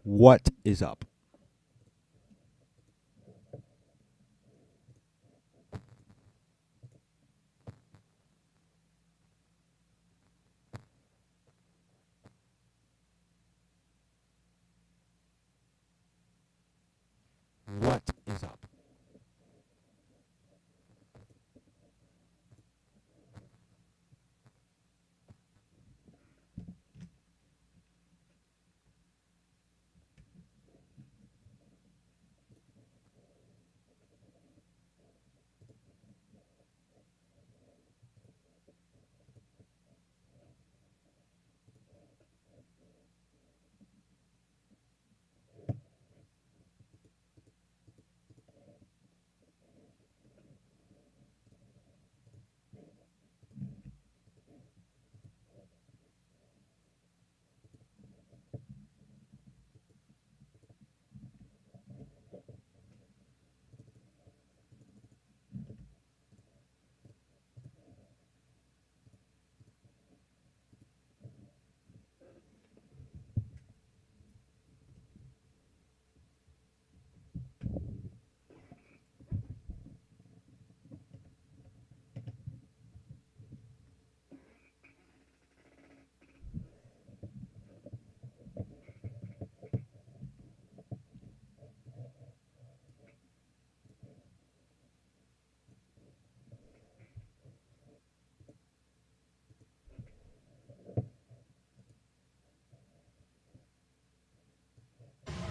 What is up? What is up?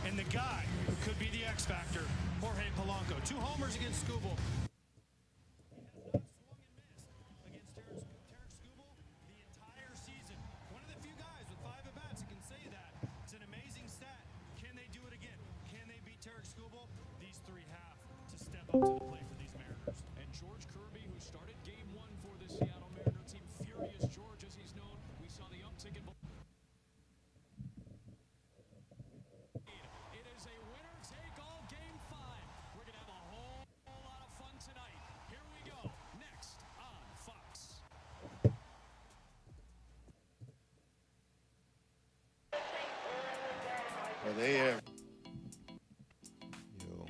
And the guy who could be the X Factor, Jorge Polanco. 2 homers against Skubal. He has not swung and missed against Tarek Skubal the entire season. One of the few guys with 5 at-bats that can say that. It's an amazing stat. Can they do it again? Can they beat Tarek Skubal? These 3 have to step up to the plate for these Mariners. And George Kirby, who started Game 1 for the Seattle Mariner team, Furious George as he's known, we saw the uptick in... It is a winner-take-all Game 5. We're going to have a whole lot of fun tonight. Here we go, next on Fox. Well, they have. Yo.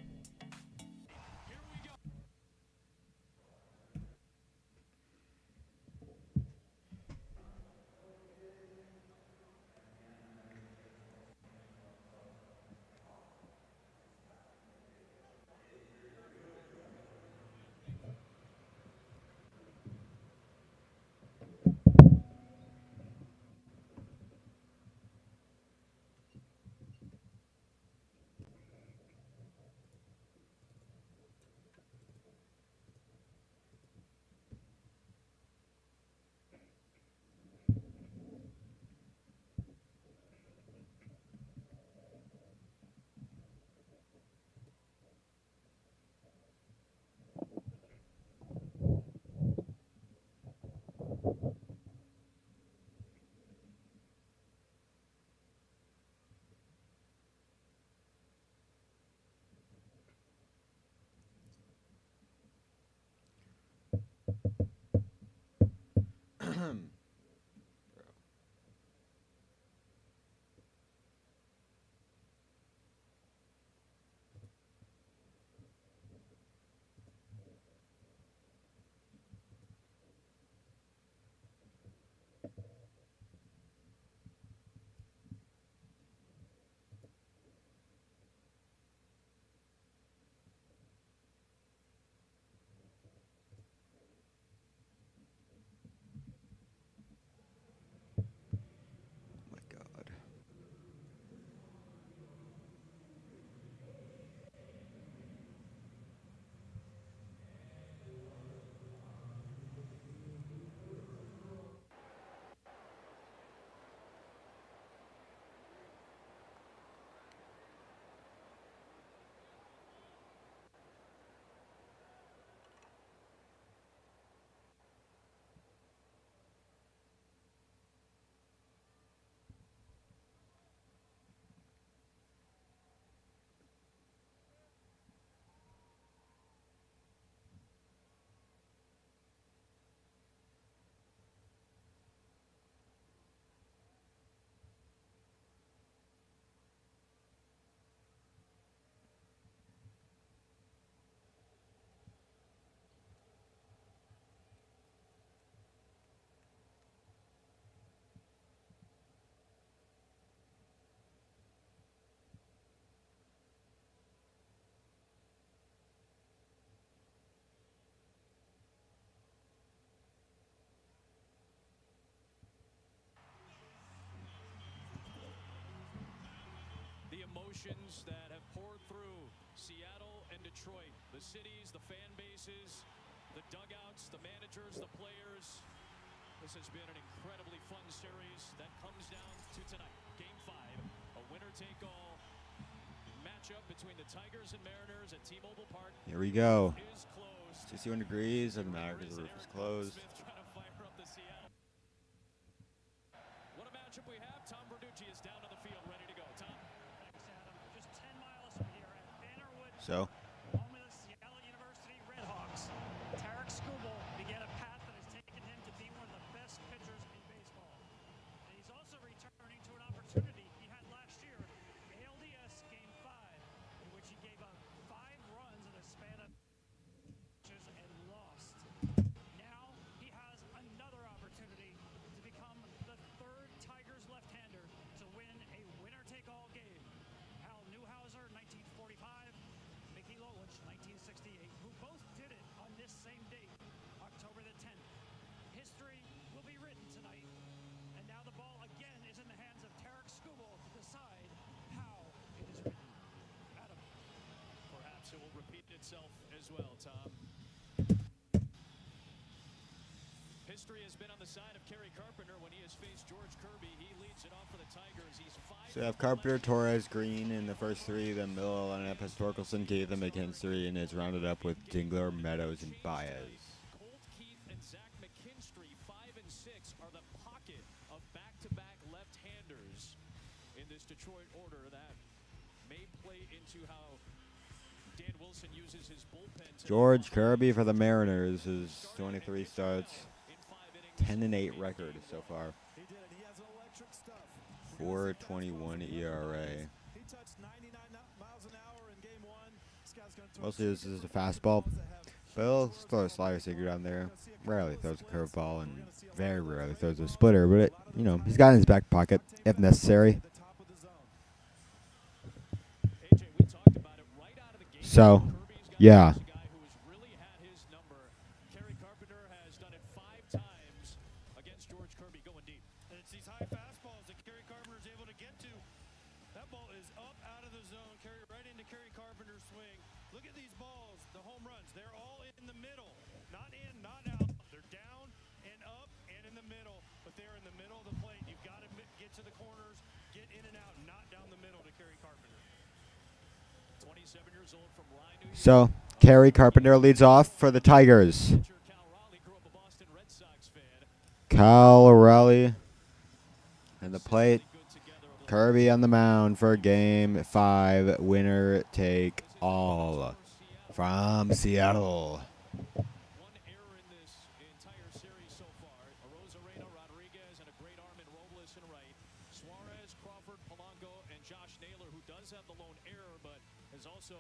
Here we go. emotions that have poured through Seattle and Detroit. The cities, the fan bases, the dugouts, the managers, the players. This has been an incredibly fun series that comes down to tonight. Game 5, a winner-take-all matchup between the Tigers and Mariners at T-Mobile Park. Here we go. Is closed. 61 degrees. Doesn't matter because the roof is closed. Smith trying to fire up the Seattle. What a matchup we have. Tom Verducci is down on the field, ready to go. Tom. Thanks, Adam. Just 10 miles from here at Bannerwood, So, home of the Seattle University Redhawks. Tarek Skubal began a path that has taken him to be one of the best pitchers in baseball. And he's also returning to an opportunity he had last year, ALDS Game 5, in which he gave up 5 runs in a span of pitches and lost. Now he has another opportunity to become the 3rd Tigers left-hander to win a winner-take-all game. Hal Newhouser, 1945, Mickey Lolich, 1968, who both did it on this same date, October the 10th. History will be written tonight, and now the ball again is in the hands of Tarek Skubal to decide how it is written. Adam. Perhaps it will repeat itself as well, Tom. History has been on the side of Kerry Carpenter when he has faced George Kirby. He leads it off for the Tigers. He's 5. so we have Carpenter, Torres, Green in the first 3. Then Miller, lineup has Torkelson, Keith, and McKinstry, and it's rounded up with Dingler, Meadows, and Baez. Colt Keith and Zach McKinstry, 5 and 6, are the pocket of back-to-back left-handers in this Detroit order that may play into how Dan Wilson uses his bullpen. George Kirby for the Mariners is 23 starts, In 5 innings. 10-8 record so far. He did. He has electric stuff. 4.21 ERA. He touched 99 miles an hour in game 1. This guy's going to Mostly this is a fastball. But he'll throw a slider sinker down there. Rarely throws a curveball and very rarely throws a splitter. But, he's got it in his back pocket if necessary. the top of the zone. AJ, we talked about it right out of the gate. So, Kirby's got yeah. a guy who has really had his number. Kerry Carpenter has done it 5 times against George Kirby going deep. And it's these high fastballs that Kerry Carpenter is able to get to. That ball is up out of the zone, carry right into Kerry Carpenter's swing. Look at these balls, the home runs. They're all in the middle. Not in, not out. They're down and up and in the middle. But they're in the middle of the plate. You've got to get to the corners, get in and out, not down the middle to Kerry Carpenter. 27 years old from Rye, New York. So, Kerry Carpenter leads off for the Tigers. Pitcher Cal Raleigh grew up a Boston Red Sox fan. Kyle O'Reilly and the plate. Good together over the Kirby on the mound for game 5. Winner take all from Seattle. one error in this entire series so far. Arozarena, Rodriguez, and a great arm in Robles and right. Suarez, Crawford, Polanco, and Josh Naylor, who does have the lone error, but has also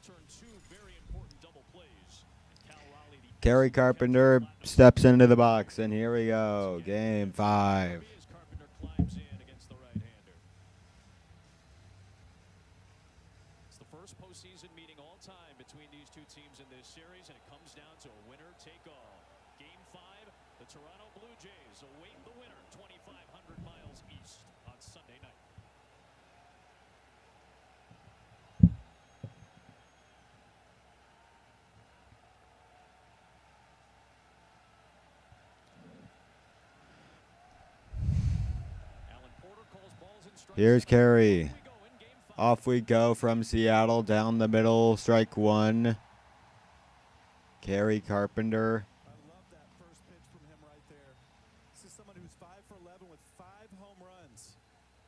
turned 2 very important double plays. Cal Raleigh, the Kerry Carpenter steps into the box, and here we go. Game 5. as Carpenter climbs in against the right-hander. It's the first postseason meeting all time between these two teams in this series, and it comes down to a winner-take-all. Game 5, the Toronto Blue Jays await the winner 2,500 miles east on Sunday night. Alan Porter calls balls and strikes. Here's Kerry. We go in Game 5. Off we go from Seattle, down the middle, strike 1. Kerry Carpenter. I love that first pitch from him right there. This is someone who's 5 for 11 with 5 home runs.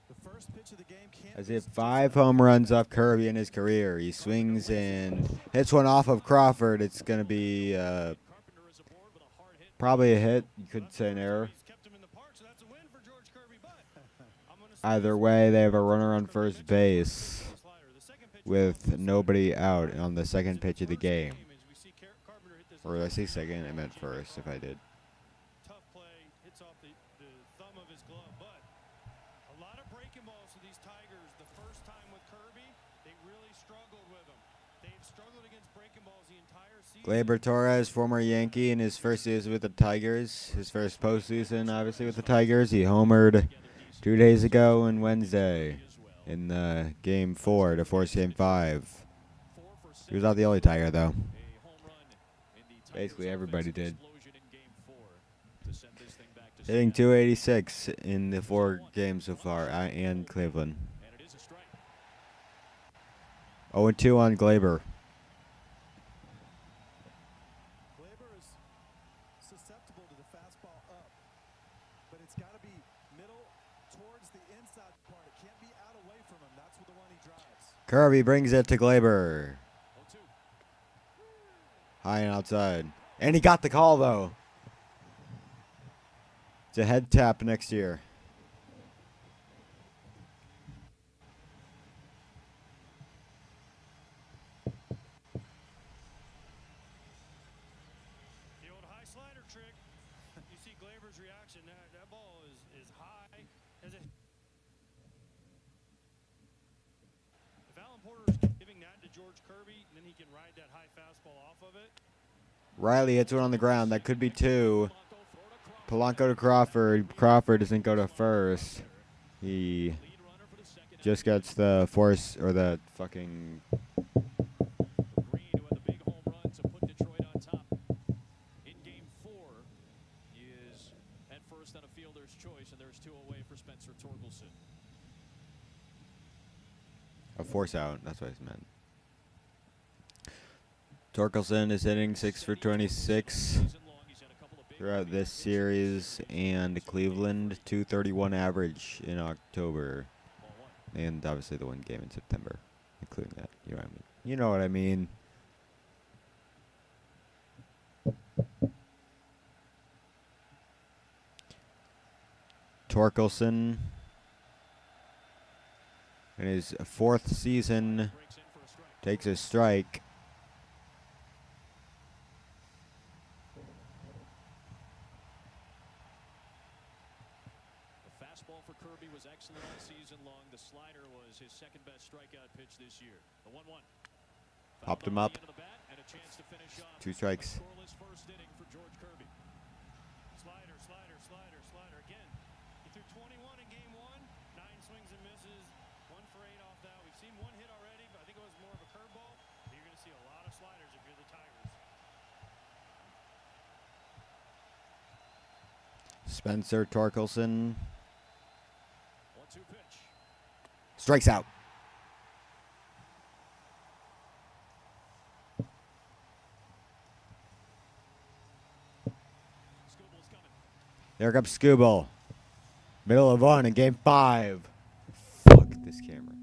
The first pitch of the game can't As be if suggested 5 by home runs off Kirby in his career. He swings and hits one off of Crawford. It's going to be Carpenter is aboard with a hard hit. probably a hit. You could say an error. He's kept him in the park, so that's a win for George Kirby. But I'm gonna say Either way, they have a runner on first base slider. The second pitch with nobody out on the second pitch of the game. as we see Carpenter hit this Or did I say second? I meant first if I did. tough play, hits off the thumb of his glove. But a lot of breaking balls to these Tigers. The first time with Kirby, they really struggled with him. They've struggled against breaking balls the entire season. Gleyber Torres, former Yankee, in his first season with the Tigers. His first postseason, obviously, with the Tigers. He homered 2 days ago and Wednesday. As well. in the game 4 to force game 5. 4 for 6. He was not the only Tiger, though. A home run in the Tigers' Basically, everybody offensive did. explosion in game 4 to send this thing back to Hitting Seattle. 286 in the 4 games so far, and Cleveland. And it is a strike. 0-2 on Glaber. Glaber is susceptible to the fastball up, but it's got to be middle towards the inside part. It can't be out away from him. That's the one he drives. Kirby brings it to Glaber. 0-2. High and outside. And he got the call, though. It's a head tap next year. The old high slider trick. You see Glaber's reaction. That ball is high. If Alan Porter's giving that to George Kirby, then he can ride that high fastball off of it. Riley hits one on the ground. That could be 2. Polanco to Crawford. Crawford doesn't go to first. He Lead runner for the second. just gets the force or the fucking. Green, who had the big home run to put Detroit on top. In game 4, he is at first on a fielder's choice, and there's 2 away for Spencer Torkelson. A force out. That's what I meant. Torkelson is hitting 6 for 26 Season long, he's had a couple of big throughout this series, and Cleveland 231 average in October, ball one. and obviously the one game in September, including that. You know what I mean? You know what I mean. Torkelson in his 4th season Breaks in for a strike. takes a strike. The fastball for Kirby was excellent all season long. The slider was his second best strikeout pitch this year. The 1-1. Popped him Fouled up. the end of the bat and a chance to finish off 2 strikes. a scoreless first inning for George Kirby. Slider, slider, slider, slider. Again, he threw 21 in game 1, 9 swings and misses, 1 for 8 off that. We've seen 1 hit already, but I think it was more of a curveball. You're going to see a lot of sliders if you're the Tigers. Spencer Torkelson 1-2 pitch. strikes out. Scooble's coming. There comes Scooble. Middle of 1 in game 5. Fuck this camera.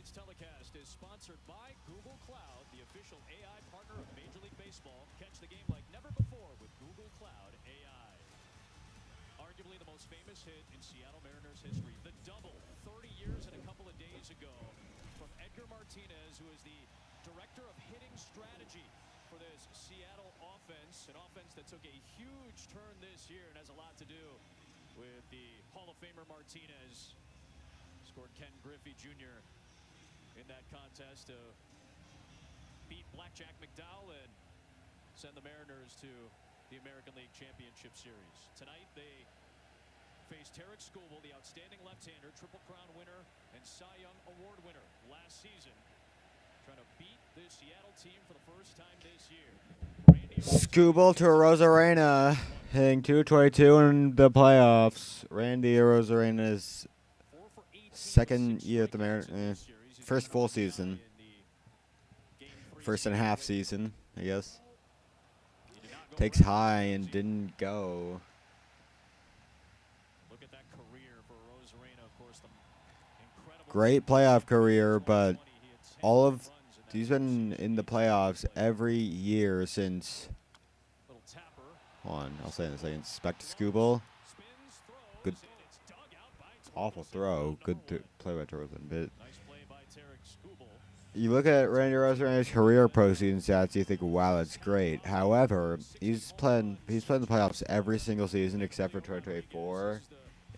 Tonight's telecast is sponsored by Google Cloud, the official AI partner of Major League Baseball. Catch the game like never before with Google Cloud AI. Arguably the most famous hit in Seattle Mariners history, the double 30 years and a couple of days ago from Edgar Martinez, who is the director of hitting strategy for this Seattle offense, an offense that took a huge turn this year and has a lot to do with the Hall of Famer Martinez. Scored Ken Griffey Jr. in that contest to beat Blackjack McDowell and send the Mariners to the American League Championship Series. Tonight they face Tarek Skubal, the outstanding left-hander, Triple Crown winner and Cy Young Award winner last season, trying to beat this Seattle team for the first time this year. Skubal to Arozarena, hitting 222 in the playoffs. Randy Arozarena's second year at the Mariners, first full season, first and a half season, I guess. Takes high and didn't go. Look at that career for Arozarena, of course, the incredible Great playoff career, but he's been in the playoffs every year since. little tapper. Hold on, I'll say it in a second. Spec to Skubal. Spins, throws, Good. and it's dug out by Awful Torkelson. throw. Good play by Torkelson. But Nice play by Tarek Skubal. you look at Randy Arozarena's career postseason stats, you think, wow, that's great. However, he's playing the playoffs every single season except for 2024,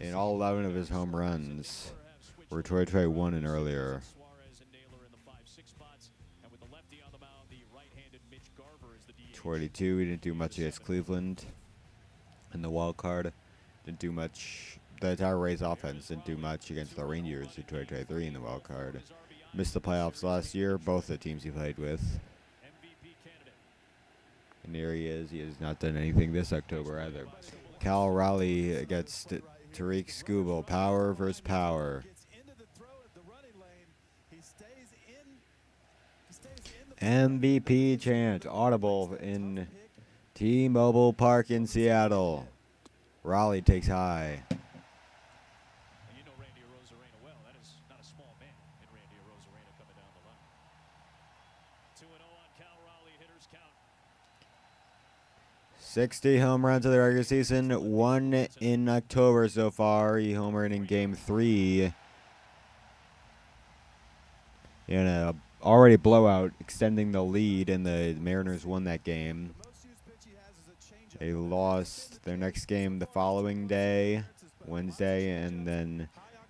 and all 11 of his home runs were 2021 and earlier. Suarez and Naylor in the 5-6 spots, and with the lefty on the mound, the right-handed Mitch Garver is the DH. 22, he didn't do much against Cleveland. In the wild card, didn't do much. The entire Rays offense didn't do much against the Rangers in 2023 in the wild card. Missed the playoffs last year, both the teams he played with. MVP candidate. And here he is. He has not done anything this October either. Cal Raleigh against Tariq Skubal. Power versus power. Gets into the throw at the running lane. He stays in the MVP chant audible in T-Mobile Park in Seattle. Raleigh takes high. And you know Randy Arozarena well. That is not a small man in Randy Arozarena coming down the line. 2-0 on Cal Raleigh. Hitters count. 60 home runs of the regular season, 1 in October so far. He homered in Game 3 in a already blowout, extending the lead, and the Mariners won that game. most used pitch he has is a changeup. They lost their next game the following day, Wednesday, and then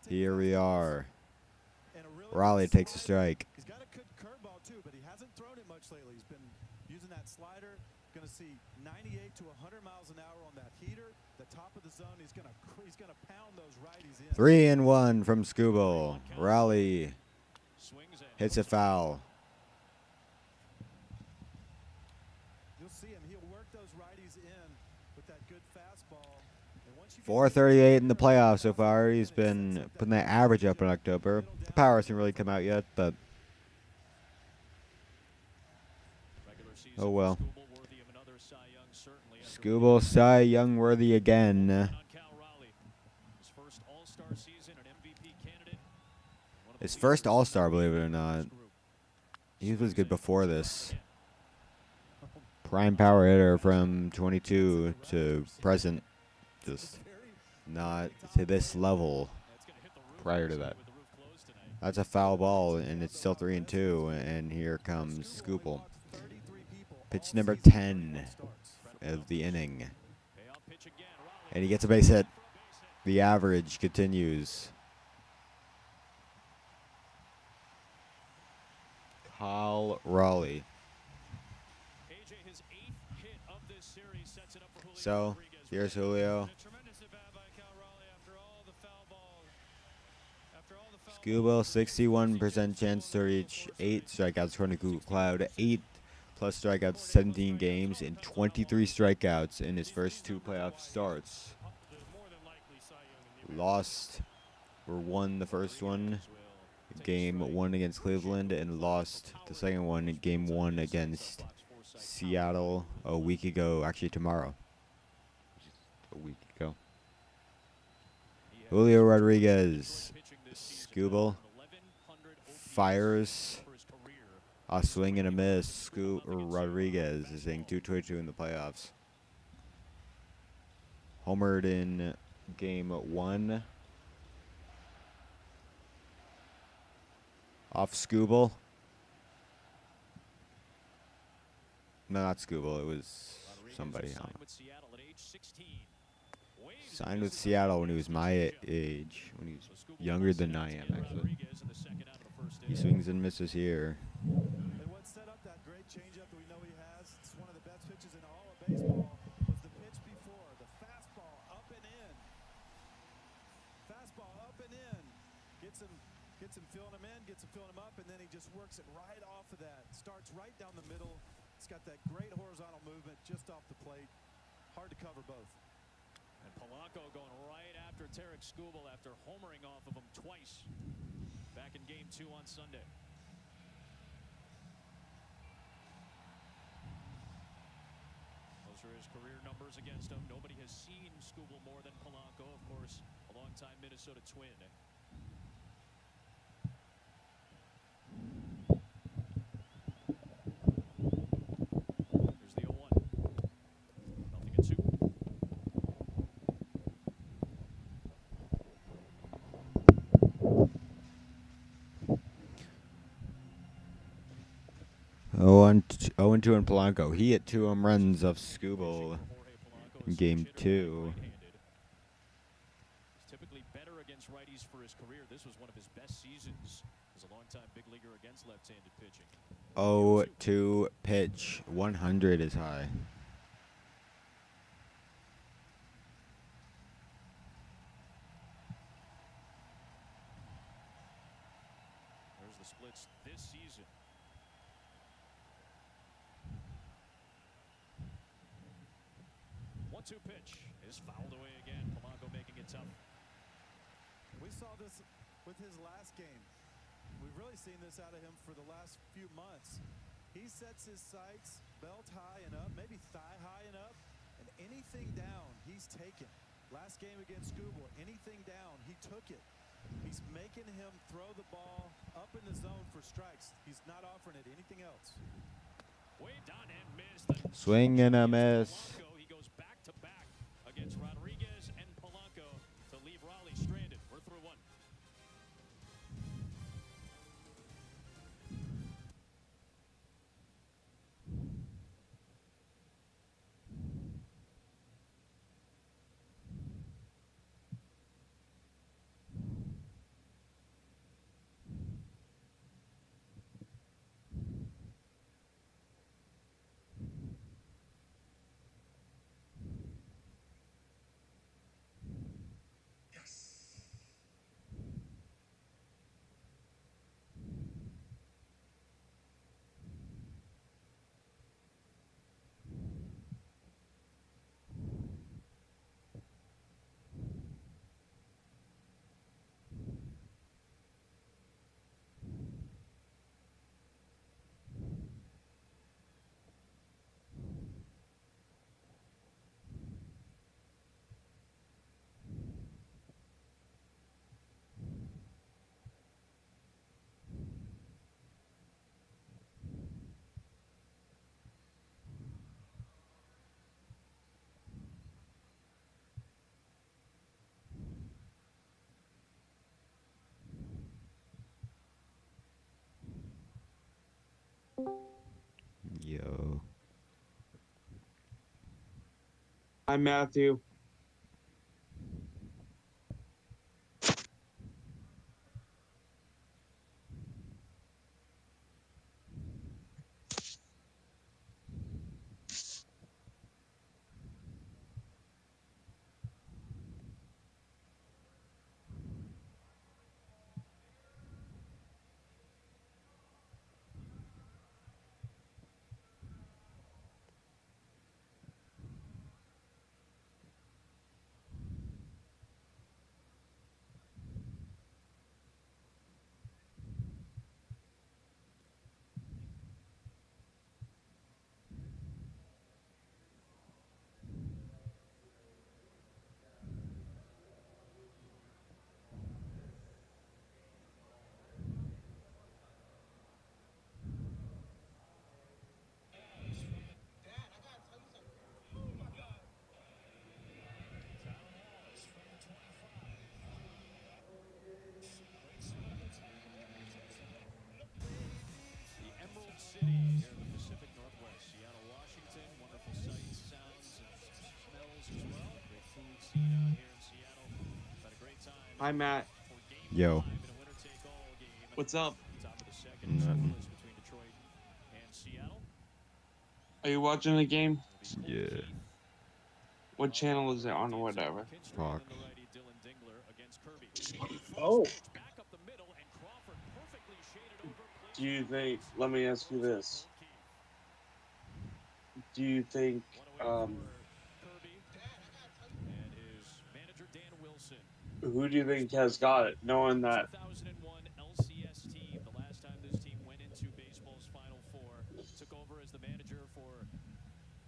here we are. And a really Raleigh good takes a slider. strike. He's got a good curveball too, but he hasn't thrown it much lately. He's been using that slider. Going to see 98 to 100 miles an hour on that heater. The top of the zone. He's going to pound those righties in. 3-1 from Skubal. Raleigh Swings and hits a foul. You'll see him. He'll work those righties in with that good fastball. And once you get 438 in the playoffs so far. He's been putting that average up in October. The power hasn't really come out yet, but regular season oh well. Skubal worthy of another Cy Young, certainly. Skubal Cy Young worthy again. On Cal Raleigh. His first All-Star season, an MVP candidate. One of the His leaders first of All-Star, the believe it or Mariners not. group. He was good before this. Prime power hitter from 22 to present. Just not to this level That's gonna hit the roof prior to that. with the roof closed tonight. That's a foul ball, and it's still 3-2. And here comes Skubal. 33 people Pitch all number season 10 starts. of the inning. Payout pitch again. Raleigh And he gets a base hit. for a base hit. The average continues. Kyle Raleigh. AJ, his 8th hit of this series sets it up for Julio So, Rodriguez. here's Julio. A tremendous at bat by Cal Raleigh after all the foul ball. After all the foul Skubal, 61% chance to reach 8 strikeouts according to Google Cloud. 8 plus strikeouts, 17 games, and 23 strikeouts in his first 2 playoff starts. the more than likely Cy Young in the Lost or won the first one, game 1 against Cleveland, and lost the second one in game 1 against Seattle a week ago. Actually, tomorrow. A week ago. Julio Rodriguez. Skubal. fires for his career. a swing and a miss. Scoop Rodriguez is hitting 222 in the playoffs. Homered in game 1 off Scooble. No, not Scooble. It was somebody. I don't know. Signed with Seattle at age 16. Waves Signed with misses Seattle when he the was my age. When he was So Scooble younger wants than to I get am, actually. Rodriguez in the second out of the first He inning. swings and misses here. And what set up that great changeup that we know he has, it's one of the best pitches in all of baseball, was the pitch before, the fastball up and in. Fastball up and in. Gets him feeling him in, gets him feeling him up, and then he just works it right off of that. Starts right down the middle. It's got that great horizontal movement just off the plate. Hard to cover both. And Polanco going right after Tarek Skubal after homering off of him twice back in game 2 on Sunday. Those are his career numbers against him. Nobody has seen Skubal more than Polanco, of course, a longtime Minnesota Twin. Here's the 0-1. 0-2. Oh, and 0-2 in Polanco. He hit 2 home runs off Scooble in game 2. He's typically better against righties for his career. This was one of his best seasons as a longtime big leaguer against left-handed pitching. 0-2 pitch. 100 is high. There's the splits this season. One-two pitch is fouled away again. Polanco making it tough. We saw this with his last game. We've really seen this out of him for the last few months. He sets his sights belt high and up, maybe thigh high and up, and anything down, he's taken. Last game against Skubal, anything down, he took it. He's making him throw the ball up in the zone for strikes. He's not offering it anything else. Way down and missed. Swing and a miss. Polanco, he goes back to back against Rodriguez and Polanco to leave Raleigh stranded. We're through 1. Yo. Hi, Matthew. Hi, Matt. Yo. What's up? Nothing. Are you watching the game? Yeah. What channel is it on or whatever? Fox. Oh. Do you think, let me ask you this. Do you think, who do you think has got it, knowing that? 2001 LCS team, the last time this team went into baseball's Final Four, took over as the manager for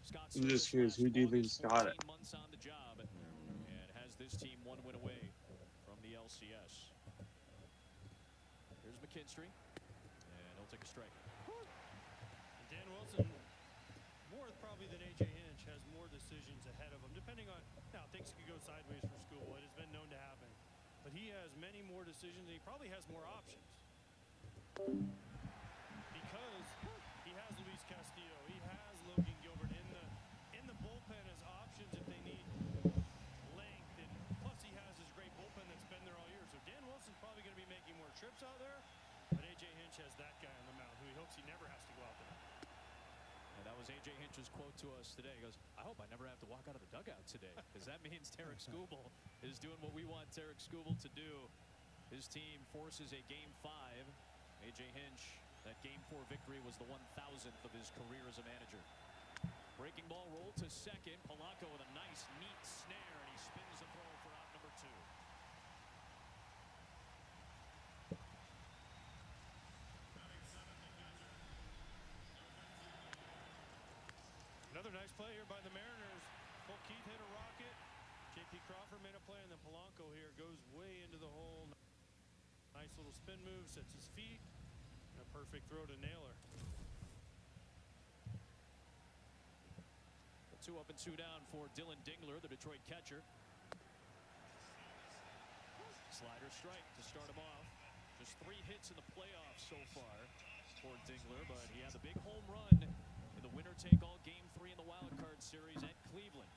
Scott I'm just Servais curious, who do you think's longest got it? 14 months on the job, and has this team one win away from the LCS. Here's McKinstry, and he'll take a strike. Dan Wilson, more probably than AJ Hinch, has more decisions ahead of him, depending on, now things could go sideways for Skubal. It has been known to happen. But he has many more decisions, and he probably has more options. Because he has Luis Castillo, he has Logan Gilbert in the bullpen as options if they need length, and plus he has his great bullpen that's been there all year. So Dan Wilson's probably going to be making more trips out there, but AJ Hinch has that guy on the mound who he hopes he never has to go out there. And that was A.J. Hinch's quote to us today. He goes, I hope I never have to walk out of the dugout today, because that means Tarik Skubal is doing what we want Tarik Skubal to do. His team forces a Game 5. A.J. Hinch, that Game 4 victory was the 1,000th of his career as a manager. Breaking ball rolled to second. Polanco with a nice, neat snare, and he spins the throw for out number 2. Another nice play here by the Mariners. Cole Keith hit a rocket. J.P. Crawford made a play, and then Polanco here goes way into the hole. Nice little spin move, sets his feet, and a perfect throw to Naylor. 2 up and 2 down for Dylan Dingler, the Detroit catcher. Slider strike to start him off. Just 3 hits in the playoffs so far for Dingler, but he had the big home run in the winner-take-all Game 3 in the Wild Card Series at Cleveland.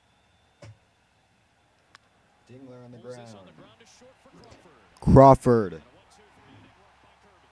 Dingler on the Pulls this ground. on the ground to short for Crawford. Crawford. And a 1-2 for the inning work by Kirby.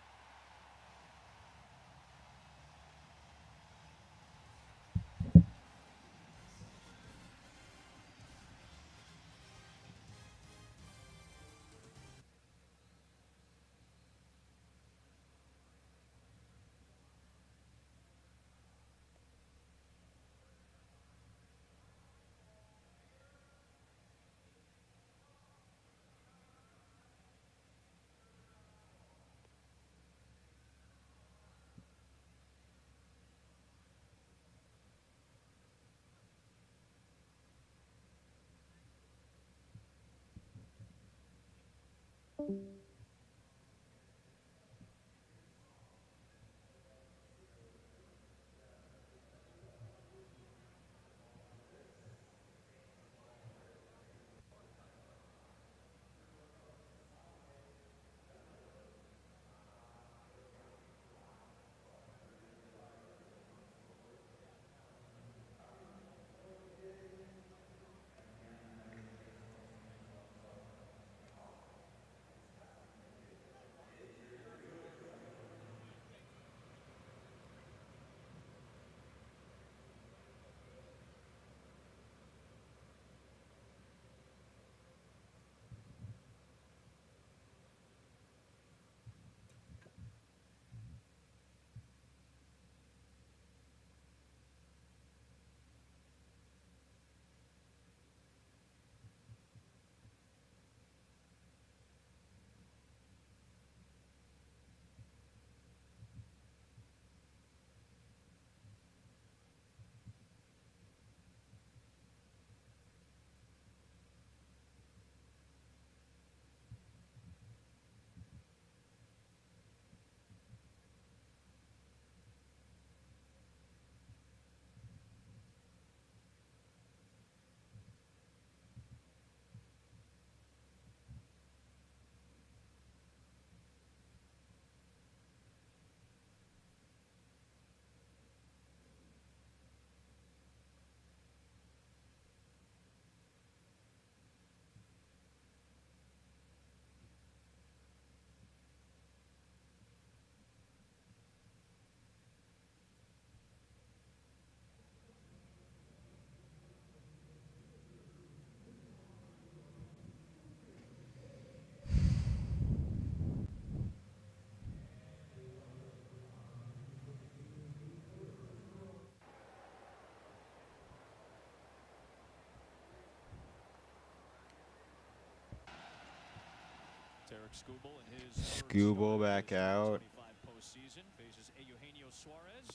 Tarik Skubal in his third Skubal start back of his out. 2025 postseason faces Eugenio Suarez,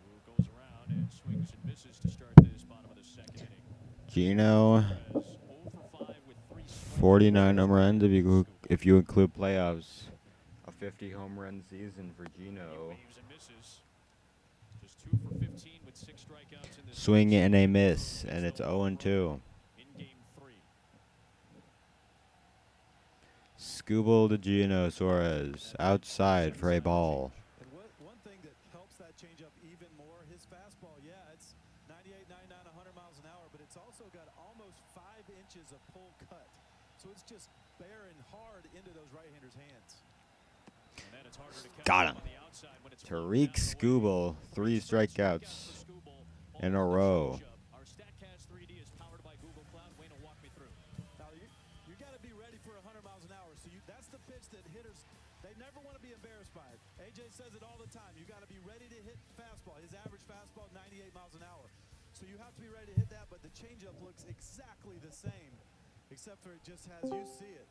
who goes around and swings and misses to start this bottom of the second inning. Gino, Suarez 0 for 5 with 3 strikeouts. 49 home runs if you include playoffs. A 50 home run season for He Gino. waves and misses. Just 2 for 15 with 6 strikeouts in this Swing series. and a miss, and it's 0-2. In game 3. Skubal to Gino Suarez outside for a ball. And one thing that helps that changeup even more, his fastball, yeah, it's 98, 99, 100 miles an hour, but it's also got almost 5 inches of pull cut. So it's just bearing hard into those right-handers' hands. And then it's harder to catch Got him him. on the outside when it's Tariq Skubal, 3 strikeouts in a row. Our StatCast 3D is powered by Google Cloud. Wayne will walk me through. Now, you got to be ready for 100 miles an hour. So that's the pitch that hitters, they never want to be embarrassed by it. AJ says it all the time. You got to be ready to hit fastball. His average fastball, 98 miles an hour. So you have to be ready to hit that, but the changeup looks exactly the same, except for it just has, you see it.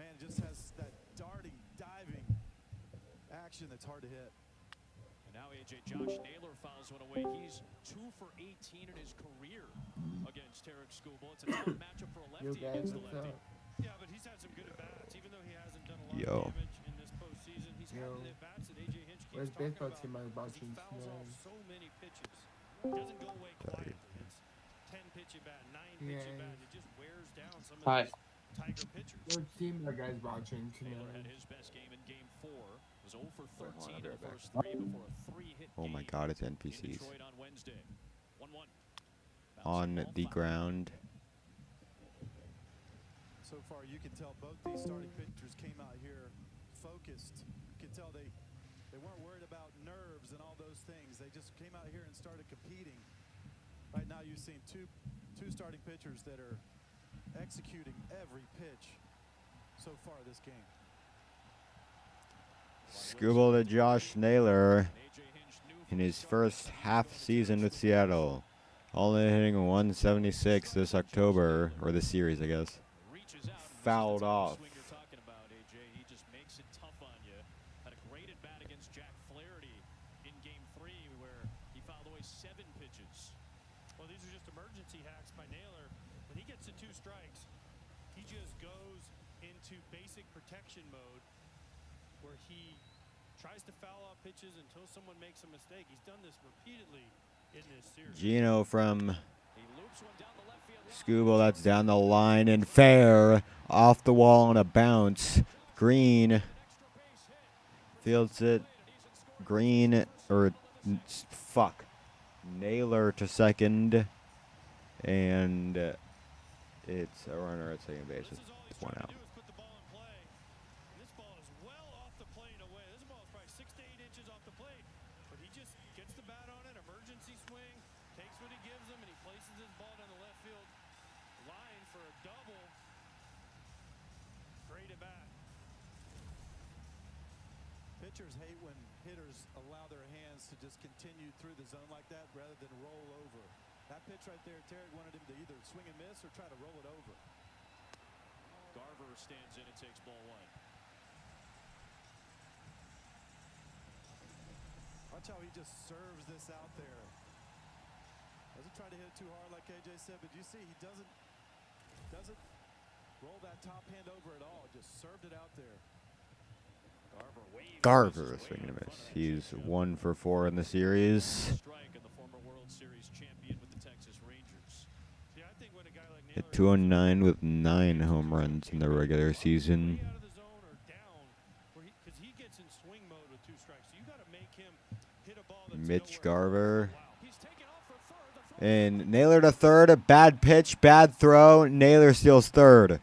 Man, it just has that darting, diving action that's hard to hit. And now AJ Josh Naylor fouls one away. He's 2 for 18 in his career against Tarik Skubal. It's a tough matchup for a Yo lefty guys, against the what's lefty. up? Yeah, but he's had some good at-bats. Even though he hasn't done a lot Yo. of damage in this postseason, he's had Yo. the at-bats that AJ Hinch keeps Where's talking baseball about. team I was 'cause he watching fouls off tonight? so many pitches. He doesn't go away quietly. It's 10 pitch at bat, 9 pitch at bat. Yeah. It just wears down some of Hi. these Tiger pitchers. What team are guys watching Naylor had tonight? his best game in game 4. Was 0 for Hold on, 13 I'll in be the right back. first 3 before a 3-hit Oh my game God, it's in NPCs. Detroit on Wednesday. 1-1. On Bouncing the ball foul. ground. So far, you can tell both these starting pitchers came out here focused. You can tell they weren't worried about nerves and all those things. They just came out here and started competing. Right now, you've seen two starting pitchers that are executing every pitch so far this game. Skubal to Josh Naylor AJ Hinch knew in from his the start first that he half was season with the Seattle. Only hitting 176 this October, or this series, I guess. reaches out and Fouled this is the type of off. swing you're talking about, AJ. He just makes it tough on you. Had a great at bat against Jack Flaherty in game 3 where he fouled away 7 pitches. Well, these are just emergency hacks by Naylor. When he gets to 2 strikes, he just goes into basic protection mode where he tries to foul off pitches until someone makes a mistake. He's done this repeatedly in this series. Gino from He loops one down the left field line. Skubal, that's down the line and fair. Off the wall on a bounce. Green Extra base hit. fields it. Green, or fuck. Naylor to second. And it's a runner at second base This with is all he's one trying out. to do is put the ball in play. And this ball is well off the plate and away. This ball is probably 6 to 8 inches off the plate. But he just gets the bat on it, emergency swing, takes what he gives him, and he places his ball down the left field line for a double. Great at bat. Pitchers hate when hitters allow their hands to just continue through the zone like that rather than roll over. That pitch right there, Terry wanted him to either swing and miss or try to roll it over. Garver stands in and takes ball 1. Watch how he just serves this out there. Doesn't try to hit it too hard like AJ said, but you see he doesn't roll that top hand over at all. Just served it out there. Garver waves. Garver swinging a miss. He's 1 for 4 in the series. Strike and the former World Series champion with the Texas Rangers. See, I think when a guy like Hit Naylor 209 with 9 home runs in the regular season. way out of the zone or down, because he gets in swing mode with 2 strikes. So you got to make him hit a ball that's Mitch nowhere. Garver. Wow. He's taken off for third. The first And Naylor to third. A bad pitch, bad throw. Naylor steals third.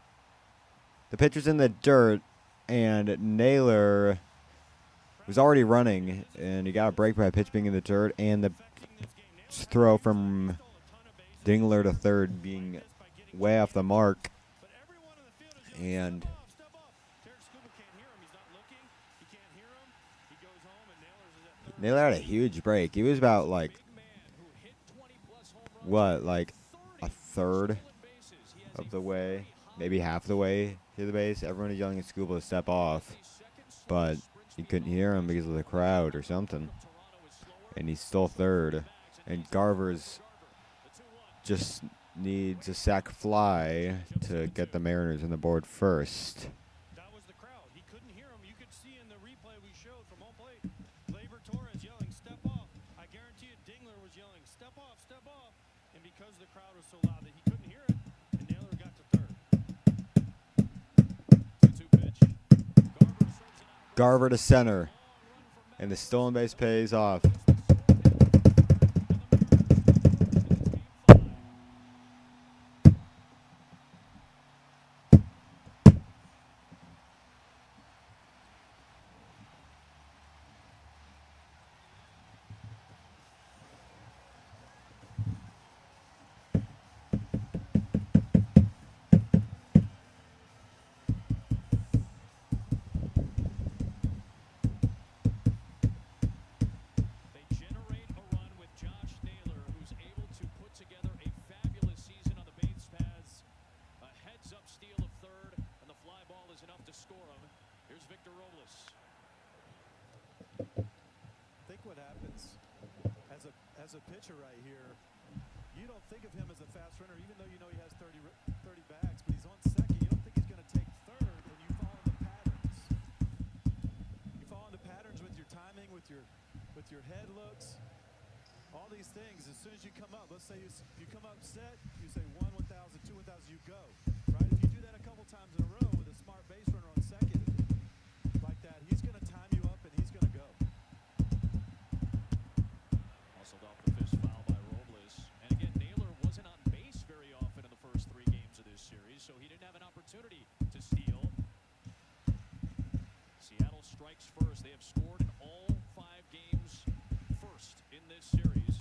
The pitcher's in the dirt, and Naylor was already running, and he got a break by a pitch being in the dirt, and the affecting this game. Naylor throw from stole a ton of bases. Dingler to third being Missed by getting way off the mark. But everyone in the field is yelling, And step off, step off. Tarik Skubal can't hear him. He's not looking. He can't hear him. He goes home, and Naylor's is at third. Naylor had a huge break. He was about like, big man who hit 20-plus home runs what, with like 30 a third stolen bases. He has of a the way. very maybe half the way to the base. Everyone is yelling at Scuba to step off, but he couldn't hear him because of the crowd or something. And he's still third. And Garver's just needs a sac fly to get the Mariners on the board first. That was the crowd. He couldn't hear him. You could see in the replay we showed from home plate, Gleyber Torres yelling, "Step off." I guarantee you Dingler was yelling, "Step off, step off." And because the crowd was so loud that he couldn't hear it, and Naylor got to third. 2-2 pitch. Garver to center. And the stolen base pays off. They generate a run with Josh Naylor, who's able to put together a fabulous season on the base paths. A heads-up steal of third, and the fly ball is enough to score him. Here's Victor Robles. Think what happens as a pitcher right here. You don't think of him as a fast runner, even though you know he has 30 bags, but he's on second. You don't think he's going to take third, and you fall into patterns. You fall into patterns with your timing, with your head looks, all these things. As soon as you come up, let's say you come up set, you say 1, 1,000, 2, 1,000, you go. Right? If you do that a couple times in a row with a smart base runner on second like that, he's going to time you up and he's going to go. Hustled off the fist foul by Robles. And again, Naylor wasn't on base very often in the first 3 games of this series, so he didn't have an opportunity to steal. Seattle strikes first. They have scored in all 5 games first in this series.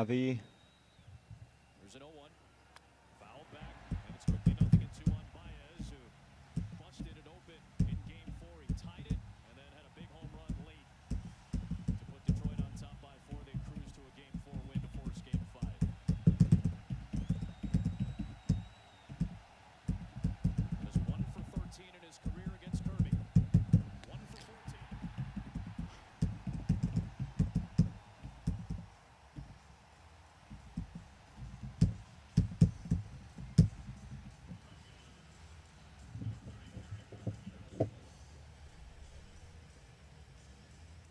Avi. There's an 0-1. Foul back, and it's quickly 0-2 on Baez, who busted it open in Game 4. He tied it, and then had a big home run late to put Detroit on top by 4. They cruised to a Game 4 win to force Game 5. He has 1 for 13 in his career against Kirby. 1 for 14.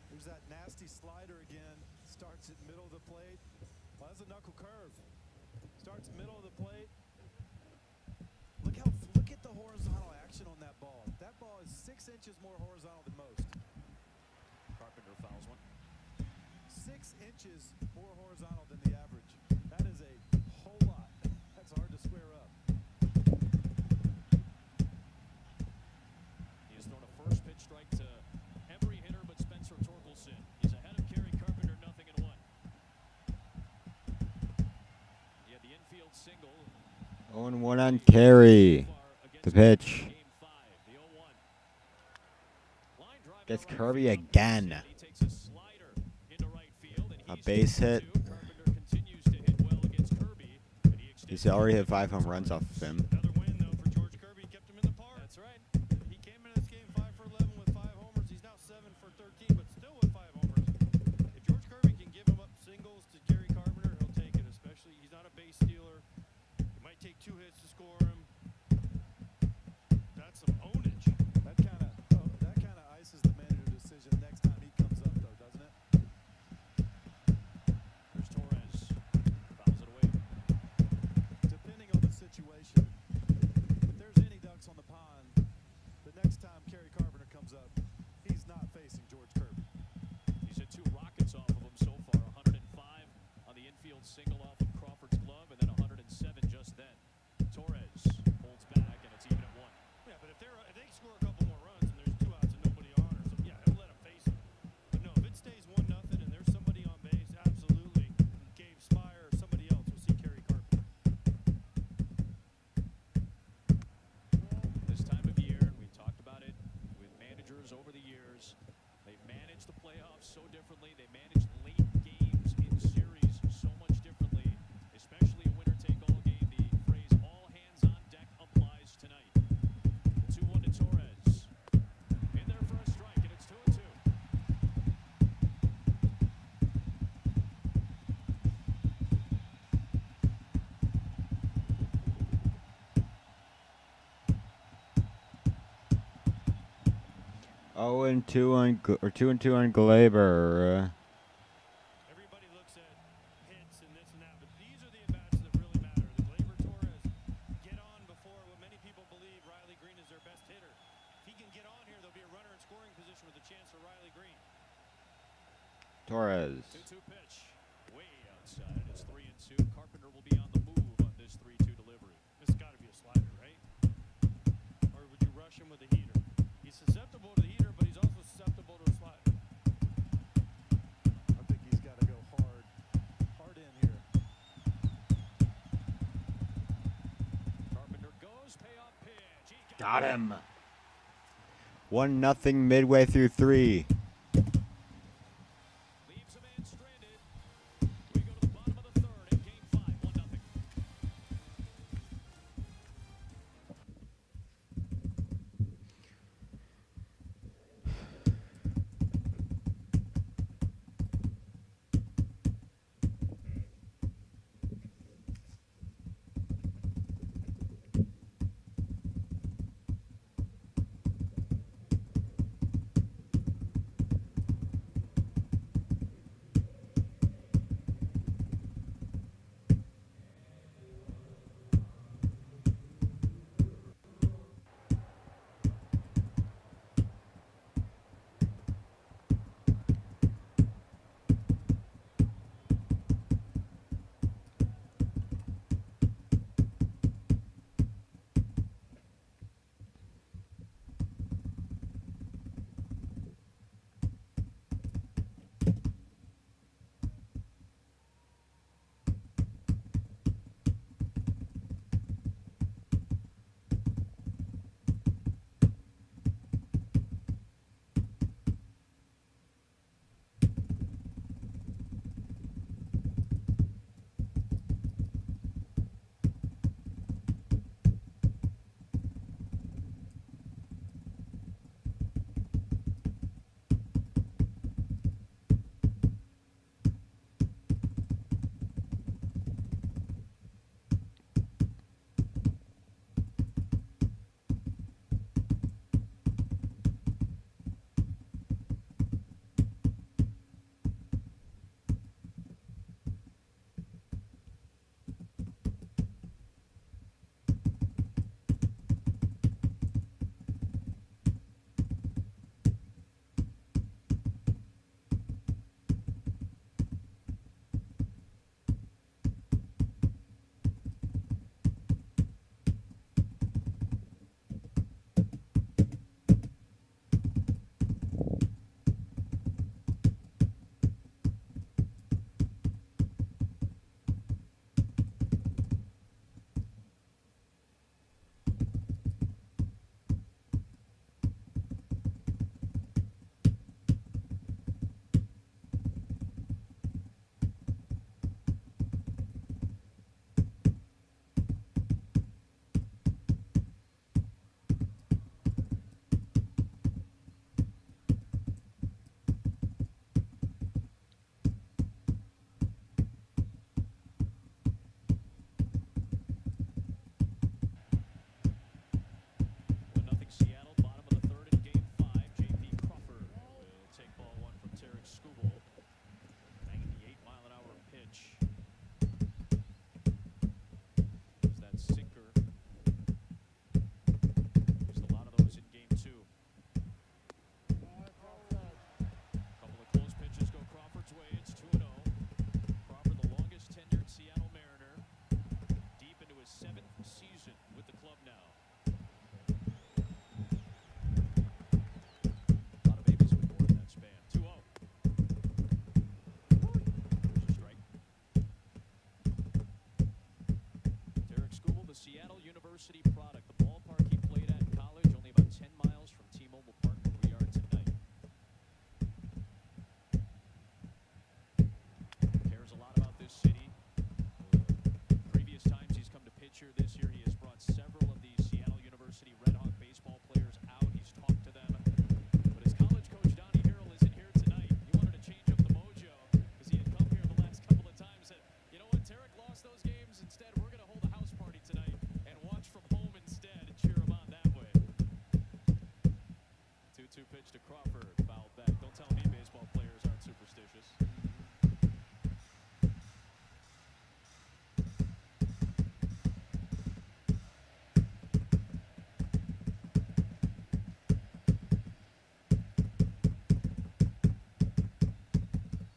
There's that nasty slider again. Starts at middle of the plate. Well, that's a knuckle curve. Starts middle of the plate. Look at the horizontal action on that ball. That ball is 6 inches more horizontal than most. Carpenter fouls one. 6 inches more horizontal than the average. That is a whole lot. That's hard to square up. He has thrown a first pitch strike to every hitter but Spencer Torkelson. He's ahead of Kerry Carpenter, 0-1. He had the infield single. 0-1 on Carey. The pitch. Game 5, the 0-1. Line drive Gets to right Kirby field. again. He takes a slider into right field, and A he's base hit. 2-2. Carpenter continues to hit well against Kirby, and he extends He's already hit 5 home runs off of him. Another win, though, for George Kirby. Kept him in the park. That's right. He came in this game 5 for 11 with 5 homers. He's now 7 for 13, but still with 5 homers. If George Kirby can give him up singles to Gary Carpenter, he'll take it. Especially, he's not a base stealer. It might take 2 hits to score him. That's some ownage. That kind of ices the manager decision next time he comes up, though, doesn't it? There's Torres. Fouls it away. Depending on the situation, if there's any ducks on the pond, the next time Kerry Carpenter comes up, he's not facing George Kirby. He's hit 2 rockets off of him so far. 105 on the infield single off of Crawford's glove, and then 107 just then. Torres holds back, and it's even at 1. Yeah, but if they score a couple more runs and there's 2 outs and nobody on or something, yeah, he'll let him face him. But no, if it stays 1-0 and there's somebody on base, absolutely, Gabe Spire or somebody else will see Kerry Carpenter. This time of year, and we talked about it with managers over the years, they manage the playoffs so differently. They manage late games in series so much differently, especially a winner-take-all game. The phrase "all hands on deck" applies tonight. The 2-1 to Torres. In there for a strike, and it's 2-2. Oh, and 2 on 2-2 on Glaber. Everybody looks at hits and this and that, but these are the at-bats that really matter. The Gleyber Torres get on before what many people believe Riley Green is their best hitter. If he can get on here, there'll be a runner in scoring position with a chance for Riley Green. Torres. 2-2 pitch. Way outside, and it's 3-2. Carpenter will be on the move on this 3-2 delivery. This has got to be a slider, right? Or would you rush him with a heater? He's susceptible to the heater, but he's also susceptible to a slider. I think he's got to go hard in here. Carpenter goes, payoff pitch. He Got him. 1-0 midway through 3. Leaves a man stranded. We go to the bottom of the third in Game 5, 1-0. University product. The ballpark he played at in college, only about 10 miles from T-Mobile Park, where we are tonight. Cares a lot about this city. Previous times he's come to pitch here this year, he has brought several of these Seattle University Redhawk baseball players out. He's talked to them. But his college coach, Donnie Harrell, isn't here tonight. He wanted to change up the mojo because he had come here the last couple of times. Said, you know what, Tarek lost those games. Instead, we're going to hold a house party tonight and watch from home instead and cheer him on that way. 2-2 pitch to Crawford. Fouled back. Don't tell me baseball players aren't superstitious.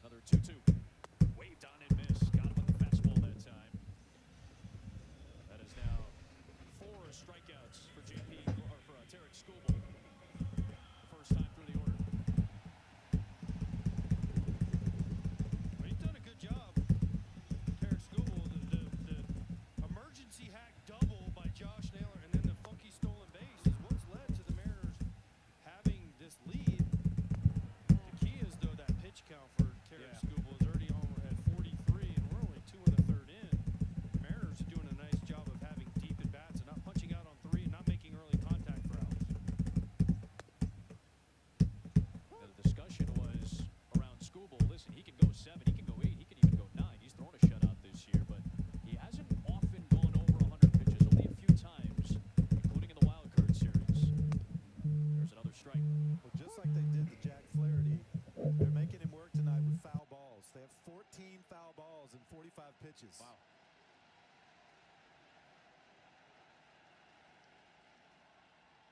Another 2-2. Waved on and missed. Got him with the fastball that time. That is now 4 strikeouts for Tarek Skubal. First time through the order. Well, he's done a good job. Tarek Skubal, the emergency hack double by Josh Naylor and then the funky stolen base is what's led to the Mariners having this lead. The key is, though, that pitch count for Tarek Skubal is already on at 43, and we're only 2 in the third in. The Mariners are doing a nice job of having deep at bats and not punching out on 3 and not making early contact for outs. The discussion was around Skubal. Listen, he can go 7, he can go 8, he can even go 9. He's thrown a shutout this year, but he hasn't often gone over 100 pitches, only a few times, including in the wild card series. There's another strike. Well, just like they did to Jack Flaherty, they're making him work tonight with foul balls. They have 14 foul balls in 45 pitches. Wow.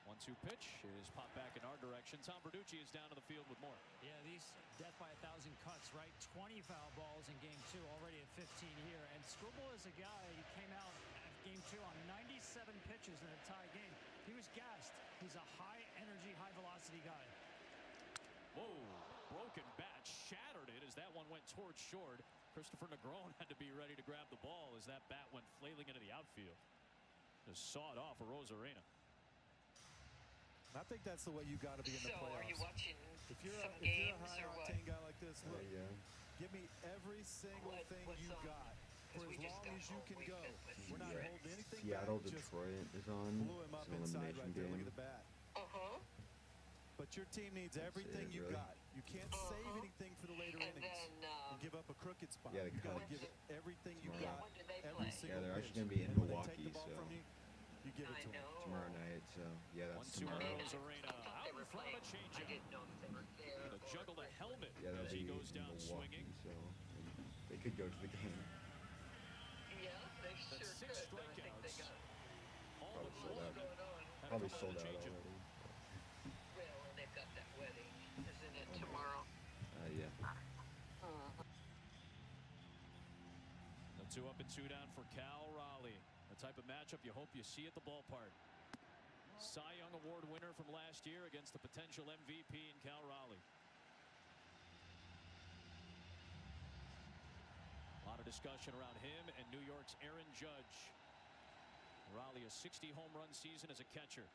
1-2 pitch is popped back in our direction. Tom Verducci is down to the field with more. Yeah, these death by 1,000 cuts, right? 20 foul balls in game 2, already at 15 here. And Skubal is a guy, he came out at game 2 on 97 pitches in a tie game. He was gassed. He's a high energy, high velocity guy. Whoa, broken bat, shattered it as that one went towards short. Christopher Negron had to be ready to grab the ball as that bat went flailing into the outfield. Just sawed off Arozarena. I think that's the way you got to be in the So, playoffs. are you watching If you're some a games high or what? octane guy like this, look, Yeah. give me every single thing what's you on? got for 'Cause we as just long got as you home. can We've go. been with We're not Rex. holding anything Seattle, back. Just Detroit is on. blew him up It's an inside elimination right there. Look game. at the bat. Uh-huh. But your team needs That's everything it, you really. got. You can't save anything for the later And innings then, and give up a crooked spot. Yeah, the You got to Cubs. give it everything you Tomorrow. Yeah, got. when do they Every play? single they're pitch. actually gonna be in And when they take Milwaukee, the ball so- from you, you give it I to them. know. Tomorrow night, so yeah, that's 1-2 tomorrow. I Arozarena thought out they in were front of a playing. I changeup. didn't know if they were there. Gonna juggle the helmet Yeah, they'll as he be goes in down Milwaukee, swinging. so they could go to the game. Yeah, they That's sure 6 could. But I think they strikeouts. got All Probably but sold one. out. going on. Had a Probably couple sold of out changeup. already. Well, and they've got that wedding, isn't it, tomorrow? Yeah. The 2 up and 2 down for Cal Raleigh. The type of matchup you hope you see at the ballpark. Cy Young Award winner from last year against the potential MVP in Cal Raleigh. A lot of discussion around him and New York's Aaron Judge. Raleigh a 60 home run season as a catcher.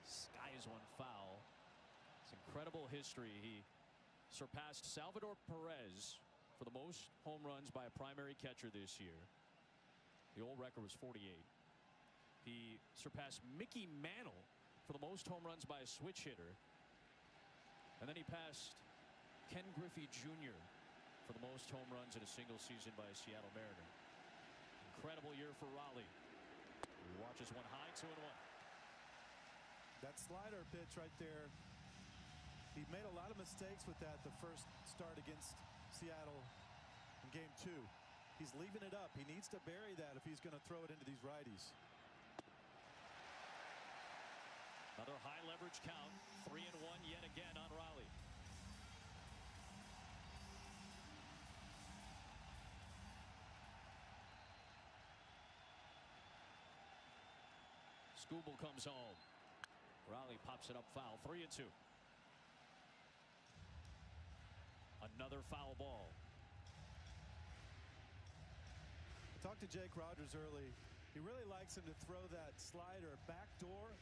Skies one foul. It's incredible history. He surpassed Salvador Perez for the most home runs by a primary catcher this year. The old record was 48. He surpassed Mickey Mantle for the most home runs by a switch hitter. And then he passed Ken Griffey Jr. for the most home runs in a single season by a Seattle Mariner. Incredible year for Raleigh. He watches one high, 2-1. That slider pitch right there, he made a lot of mistakes with that the first start against Seattle in game 2. He's leaving it up. He needs to bury that if he's going to throw it into these righties. Another high leverage count. 3-1 yet again on Raleigh. Skubal comes home. Raleigh pops it up foul. 3-2. Another foul ball. I talked to Jake Rogers early He really likes him to throw that slider backdoor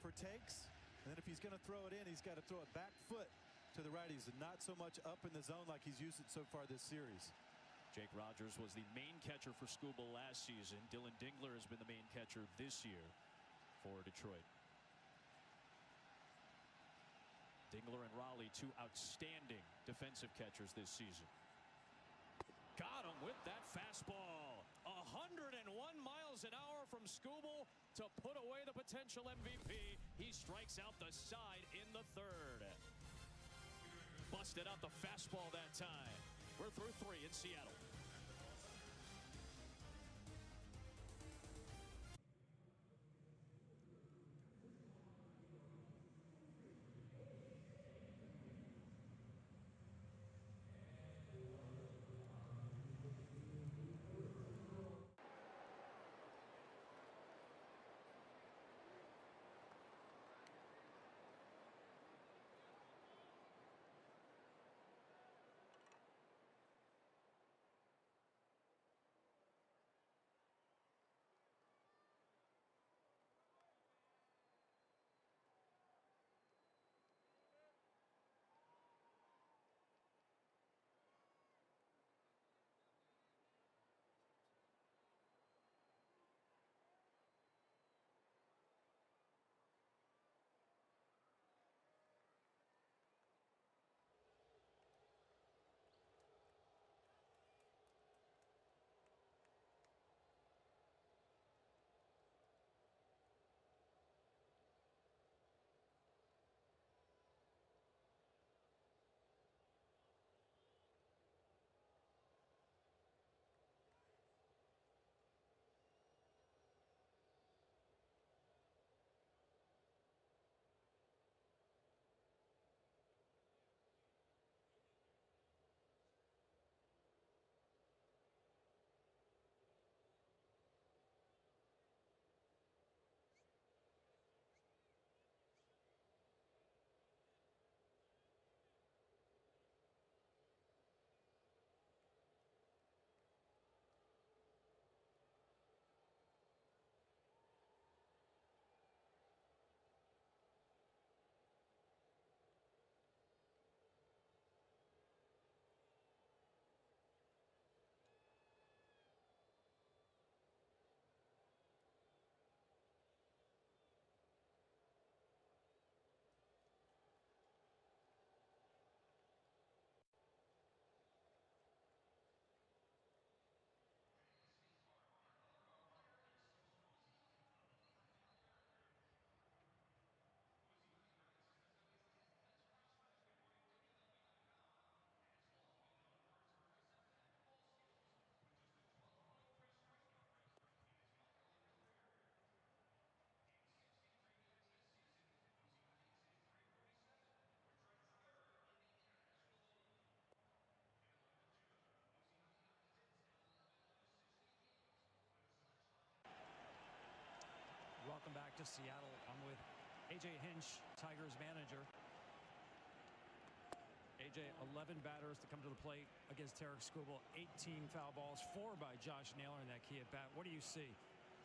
for takes. And then if he's going to throw it in, he's got to throw it back foot to the righties and not so much up in the zone like he's used it so far this series. Jake Rogers was the main catcher for Skubal last season. Dylan Dingler has been the main catcher this year for Detroit. Dingler and Raleigh, two outstanding defensive catchers this season. Got him with that fastball. 101 miles an hour from Skubal to put away the potential MVP. He strikes out the side in the third. Busted out the fastball that time. We're through 3 in Seattle. Welcome back to Seattle. I'm with A.J. Hinch, Tigers manager. A.J., 11 batters to come to the plate against Tarik Skubal. 18 foul balls, 4 by Josh Naylor in that key at bat. What do you see?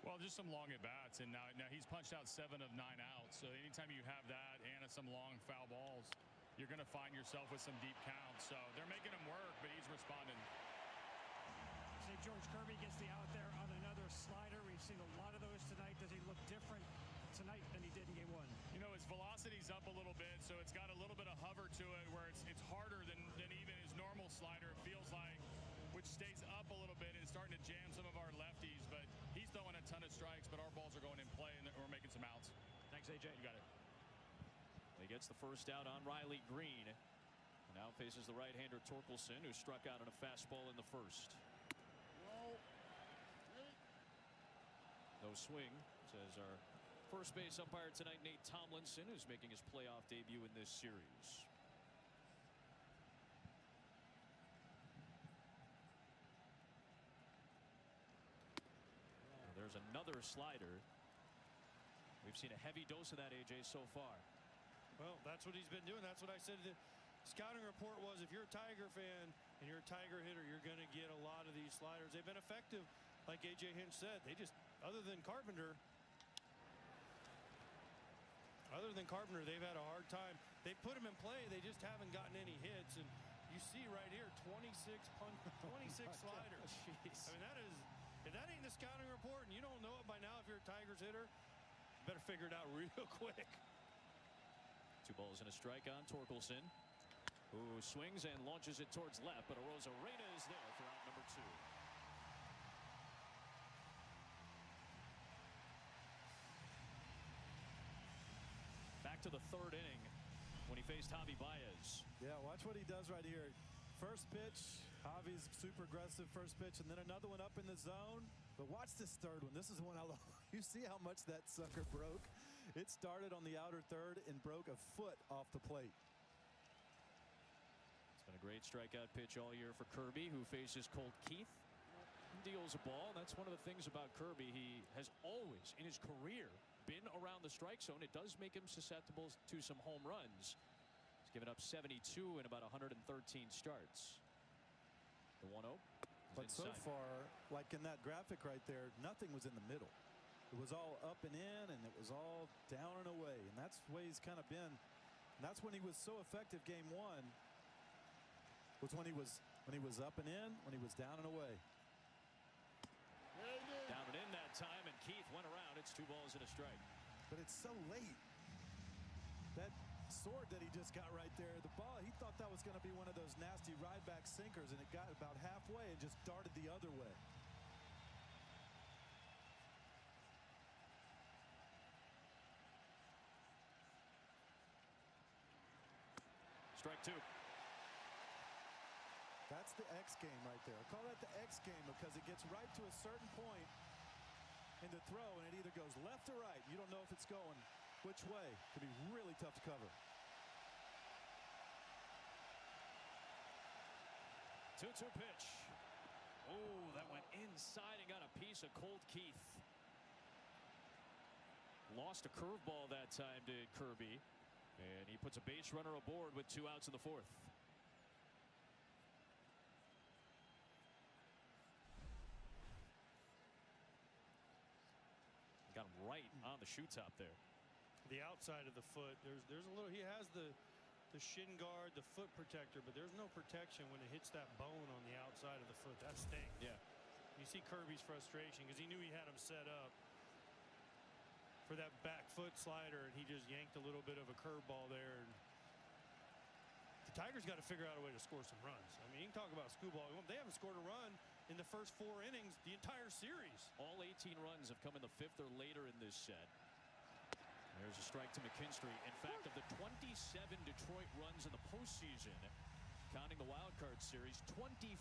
Well, just some long at bats, and now he's punched out 7 of 9 outs. So anytime you have that and some long foul balls, you're going to find yourself with some deep counts. So they're making him work, but he's responding. Say George Kirby gets the out there on another slider. We've seen a lot of those tonight. Does he look different tonight than he did in game 1? You know, his velocity's up a little bit, so it's got a little bit of hover to it where it's harder than even his normal slider, it feels like, which stays up a little bit and starting to jam some of our lefties. But he's throwing a ton of strikes, but our balls are going in play, and we're making some outs. Thanks, A.J. You got it. He gets the first out on Riley Green. And now faces the right-hander Torkelson, who struck out on a fastball in the first. No swing, says our first base umpire tonight, Nate Tomlinson, who's making his playoff debut in this series. There's another slider. We've seen a heavy dose of that, AJ, so far. Well, that's what he's been doing. That's what I said. The scouting report was if you're a Tiger fan and you're a Tiger hitter, you're going to get a lot of these sliders. They've been effective like A.J. Hinch said, they just, other than Carpenter, they've had a hard time. They put him in play. They just haven't gotten any hits. And you see right here, 26 sliders. Jeez. I mean, if that ain't the scouting report and you don't know it by now if you're a Tigers hitter, you better figure it out real quick. 2 balls and a strike on Torkelson, who swings and launches it towards left, but Arozarena is there for out number 2. Back to the 3rd inning when he faced Javi Baez. Yeah, watch what he does right here. First pitch, Javi's super aggressive first pitch, and then another one up in the zone. But watch this 3rd one. This is one I love. You see how much that sucker broke? It started on the outer 3rd and broke a foot off the plate. It's been a great strikeout pitch all year for Kirby, who faces Colt Keith. Deals a ball. That's one of the things about Kirby. He has always in his career been around the strike zone. It does make him susceptible to some home runs. He's given up 72 in about 113 starts. The 1-0. But so far, like in that graphic right there, nothing was in the middle. It was all up and in, and it was all down and away. And that's the way he's kind of been. And that's when he was so effective. Game 1 was when he was up and in, when he was down and away. Down and in that time, and Keith went around. It's 2 balls and a strike. But it's so late. That sword that he just got right there, the ball, he thought that was going to be one of those nasty ride back sinkers, and it got about halfway and just darted the other way. Strike 2. That's the X game right there. I call that the X game because it gets right to a certain point in the throw, and it either goes left or right. You don't know if it's going which way. It could be really tough to cover. 2-2 pitch. Oh, that went inside and got a piece of Colt Keith. Lost a curveball that time to Kirby, and he puts a base runner aboard with 2 outs in the 4th. Got him right on the shoe top there. The outside of the foot, there's a little, he has the shin guard, the foot protector, but there's no protection when it hits that bone on the outside of the foot. That stinks. Yeah. You see Kirby's frustration because he knew he had him set up for that back foot slider, and he just yanked a little bit of a curveball there. And the Tigers got to figure out a way to score some runs. I mean, you can talk about screwball. They haven't scored a run in the first 4 innings the entire series. All 18 runs have come in the 5th or later in this set. There's a strike to McKinstry. In fact, of the 27 Detroit runs in the postseason, counting the wild card series, 24